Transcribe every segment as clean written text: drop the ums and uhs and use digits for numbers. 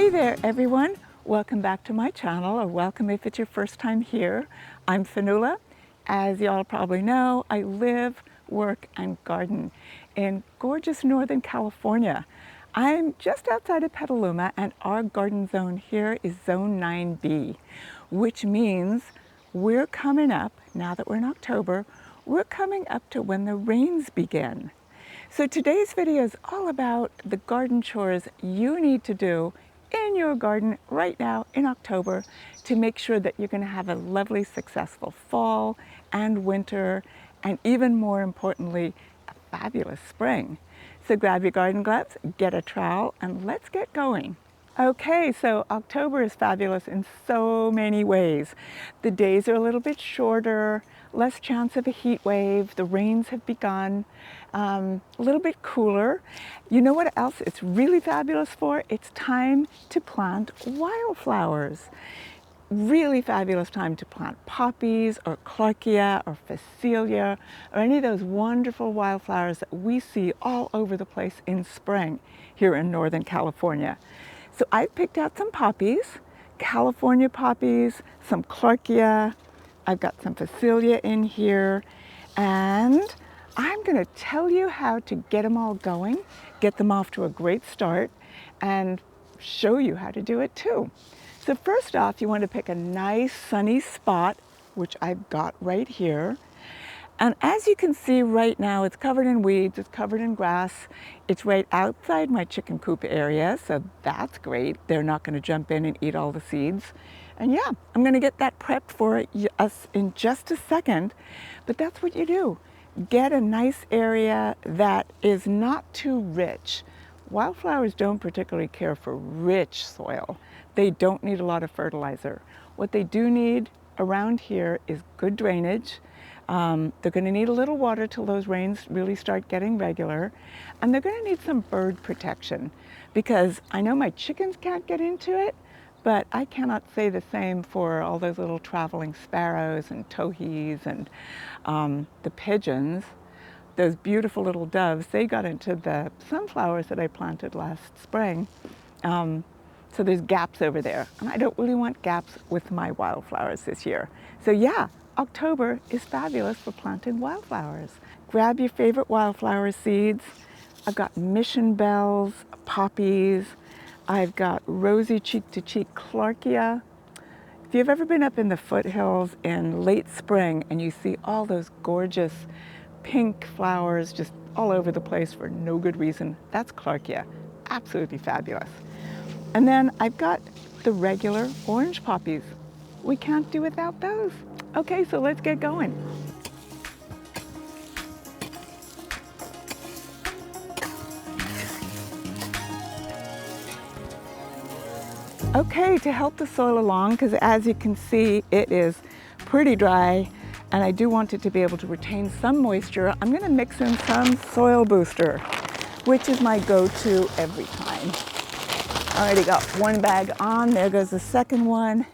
Hey there everyone, welcome back to my channel, or welcome if it's your first time here. I'm Fionuala. As y'all probably know, I live, work and garden in gorgeous Northern California. I'm just outside of Petaluma and our garden zone here is zone 9B, which means we're coming up, now that we're in October, we're coming up to when the rains begin. So today's video is all about the garden chores you need to do in your garden right now in October to make sure that you're going to have a lovely, successful fall and winter, and even more importantly, a fabulous spring. So grab your garden gloves, get a trowel, and let's get going. Okay, so October is fabulous in so many ways. The days are a little bit shorter, less chance of a heat wave, the rains have begun, a little bit cooler. You know what else it's really fabulous for? It's time to plant wildflowers. Really fabulous time to plant poppies or clarkia or phacelia or any of those wonderful wildflowers that we see all over the place in spring here in Northern California. So I picked out some poppies, California poppies, some clarkia. I've got some phacelia in here, and I'm going to tell you how to get them all going, get them off to a great start, and show you how to do it too. So first off, you want to pick a nice sunny spot, which I've got right here. And as you can see right now, it's covered in weeds, it's covered in grass. It's right outside my chicken coop area, so that's great. They're not going to jump in and eat all the seeds. And yeah, I'm going to get that prepped for us in just a second. But that's what you do. Get a nice area that is not too rich. Wildflowers don't particularly care for rich soil. They don't need a lot of fertilizer. What they do need around here is good drainage. They're going to need a little water till those rains really start getting regular. And they're going to need some bird protection, because I know my chickens can't get into it, but I cannot say the same for all those little traveling sparrows and towhees and the pigeons. Those beautiful little doves, they got into the sunflowers that I planted last spring. So there's gaps over there, and I don't really want gaps with my wildflowers this year. So yeah, October is fabulous for planting wildflowers. Grab your favorite wildflower seeds. I've got mission bells, poppies. I've got rosy cheek-to-cheek clarkia. If you've ever been up in the foothills in late spring and you see all those gorgeous pink flowers just all over the place for no good reason, that's clarkia. Absolutely fabulous. And then I've got the regular orange poppies. We can't do without those. Okay, so let's get going. Okay, to help the soil along, because as you can see, it is pretty dry, and I do want it to be able to retain some moisture, I'm going to mix in some soil booster, which is my go-to every time. I already got one bag on, there goes the second one,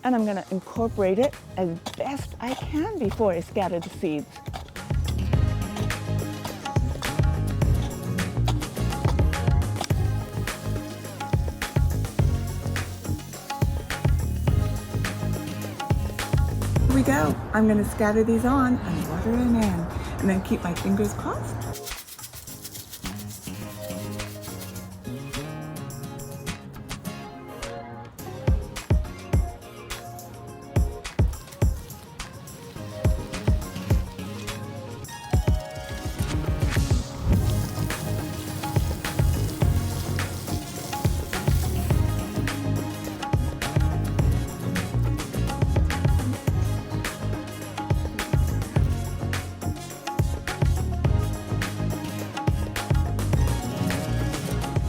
and I'm going to incorporate it as best I can before I scatter the seeds. Here we go. I'm going to scatter these on and water them in, and then keep my fingers crossed.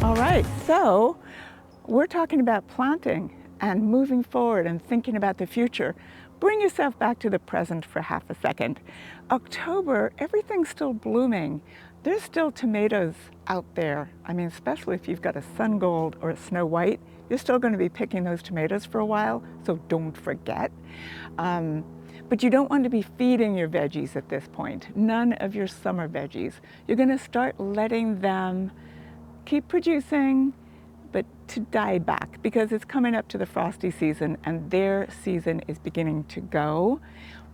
All right, so we're talking about planting and moving forward and thinking about the future. Bring yourself back to the present for half a second. October, everything's still blooming. There's still tomatoes out there. I mean, especially if you've got a sun gold or a snow white, you're still going to be picking those tomatoes for a while, so don't forget. But you don't want to be feeding your veggies at this point, none of your summer veggies. You're going to start letting them keep producing, but to die back because it's coming up to the frosty season and their season is beginning to go,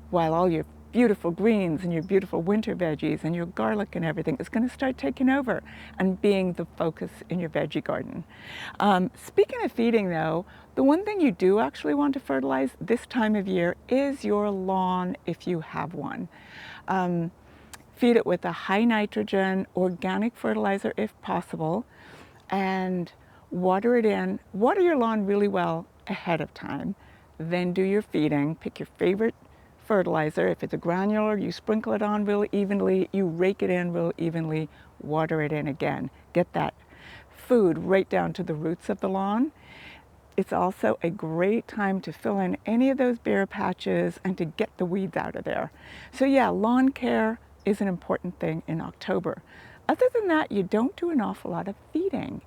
while all your beautiful greens and your beautiful winter veggies and your garlic and everything is going to start taking over and being the focus in your veggie garden. Speaking of feeding though, the one thing you do actually want to fertilize this time of year is your lawn if you have one. Feed it with a high nitrogen organic fertilizer if possible, and water it in. Water your lawn really well ahead of time. Then do your feeding. Pick your favorite fertilizer. If it's a granular, you sprinkle it on real evenly, you rake it in real evenly, water it in again. Get that food right down to the roots of the lawn. It's also a great time to fill in any of those bare patches and to get the weeds out of there. So yeah, lawn care is an important thing in October. Other than that, you don't do an awful lot of feeding.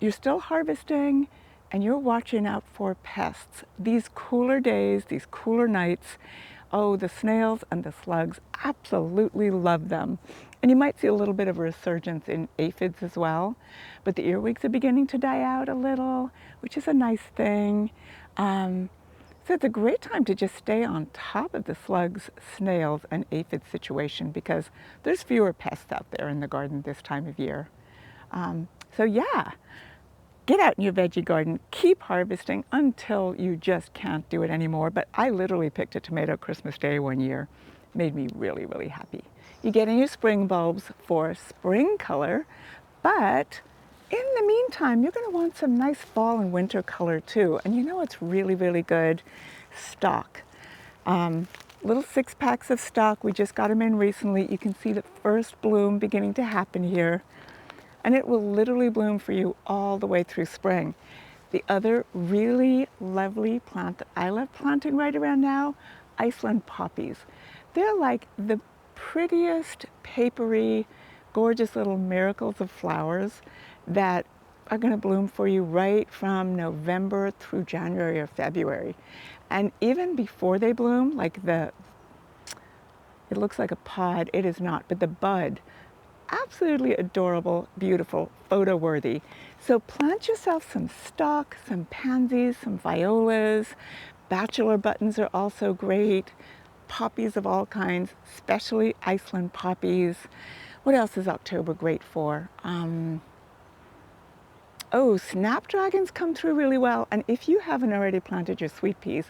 You're still harvesting and you're watching out for pests. These cooler days, these cooler nights, oh, the snails and the slugs absolutely love them. And you might see a little bit of a resurgence in aphids as well, but the earwigs are beginning to die out a little, which is a nice thing. So it's a great time to just stay on top of the slugs, snails, and aphid situation because there's fewer pests out there in the garden this time of year. So yeah, get out in your veggie garden, keep harvesting until you just can't do it anymore. But I literally picked a tomato Christmas Day one year. Made me really, really happy. You get in your spring bulbs for spring color, but in the meantime, you're going to want some nice fall and winter color too. And you know what's really, really good? Stock. Little 6-packs of stock. We just got them in recently. You can see the first bloom beginning to happen here. And it will literally bloom for you all the way through spring. The other really lovely plant that I love planting right around now, Iceland poppies. They're like the prettiest, papery, gorgeous little miracles of flowers that are going to bloom for you right from November through January or February. And even before they bloom, like it looks like a pod, it is not, but the bud, absolutely adorable, beautiful, photo worthy. So plant yourself some stock, some pansies, some violas. Bachelor buttons are also great. Poppies of all kinds, especially Iceland poppies. What else is October great for? Oh, snapdragons come through really well. And if you haven't already planted your sweet peas,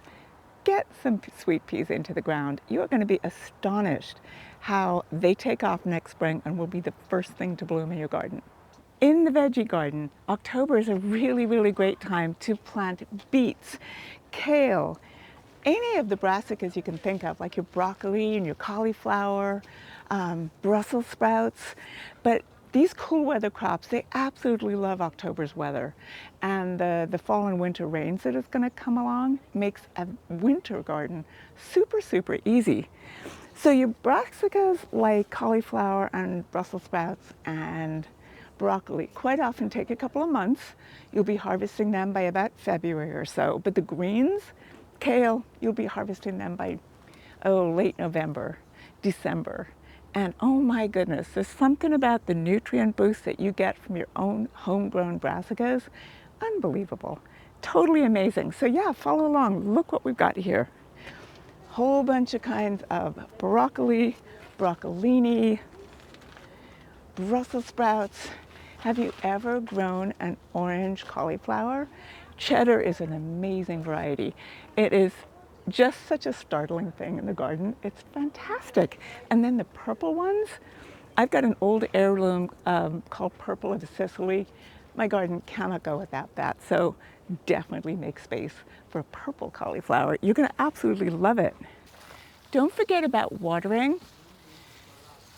get some sweet peas into the ground. You are going to be astonished how they take off next spring and will be the first thing to bloom in your garden. In the veggie garden, October is a really, really great time to plant beets, kale, any of the brassicas you can think of, like your broccoli and your cauliflower, Brussels sprouts. But these cool weather crops, they absolutely love October's weather. And the fall and winter rains that is going to come along makes a winter garden super, super easy. So your brassicas like cauliflower and Brussels sprouts and broccoli quite often take a couple of months. You'll be harvesting them by about February or so. But the greens, kale, you'll be harvesting them by, late November, December. And oh my goodness, there's something about the nutrient boost that you get from your own homegrown brassicas. Unbelievable. Totally amazing. So yeah, follow along. Look what we've got here. Whole bunch of kinds of broccoli, broccolini, Brussels sprouts. Have you ever grown an orange cauliflower? Cheddar is an amazing variety. It is just such a startling thing in the garden. It's fantastic. And then the purple ones, I've got an old heirloom called Purple of Sicily. My garden cannot go without that, so definitely make space for a purple cauliflower. You're going to absolutely love it. Don't forget about watering.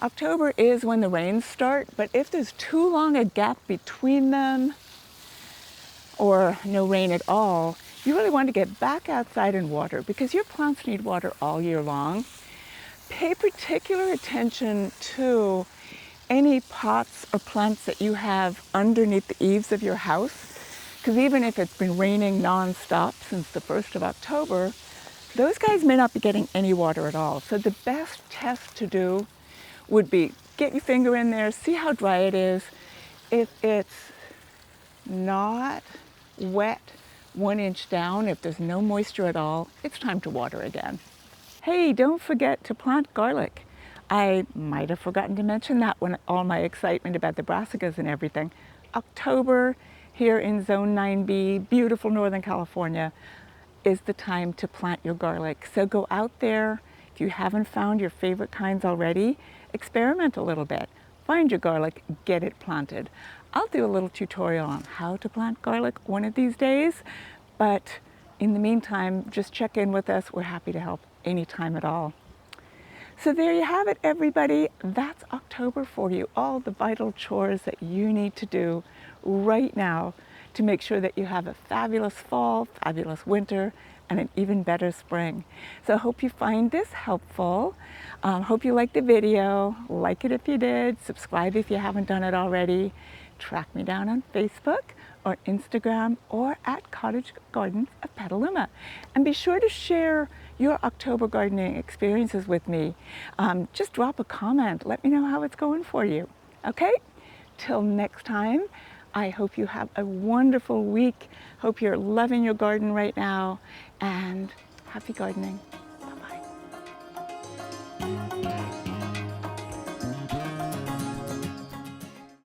October is when the rains start, but if there's too long a gap between them or no rain at all, you really want to get back outside and water because your plants need water all year long. Pay particular attention to any pots or plants that you have underneath the eaves of your house, because even if it's been raining non-stop since the 1st of October, those guys may not be getting any water at all. So the best test to do would be get your finger in there, see how dry it is. If it's not wet 1 inch down, if there's no moisture at all, it's time to water again. Hey, don't forget to plant garlic. I might have forgotten to mention that when all my excitement about the brassicas and everything. October here in Zone 9B, beautiful Northern California, is the time to plant your garlic. So go out there. If you haven't found your favorite kinds already, experiment a little bit. Find your garlic, get it planted. I'll do a little tutorial on how to plant garlic one of these days, but in the meantime, just check in with us. We're happy to help anytime at all. So there you have it, everybody. That's October for you. All the vital chores that you need to do right now to make sure that you have a fabulous fall, fabulous winter, and an even better spring. So I hope you find this helpful. Hope you liked the video. Like it if you did. Subscribe if you haven't done it already. Track me down on Facebook or Instagram or at Cottage Gardens of Petaluma. And be sure to share your October gardening experiences with me. Just drop a comment. Let me know how it's going for you. Okay? Till next time, I hope you have a wonderful week. Hope you're loving your garden right now, and happy gardening.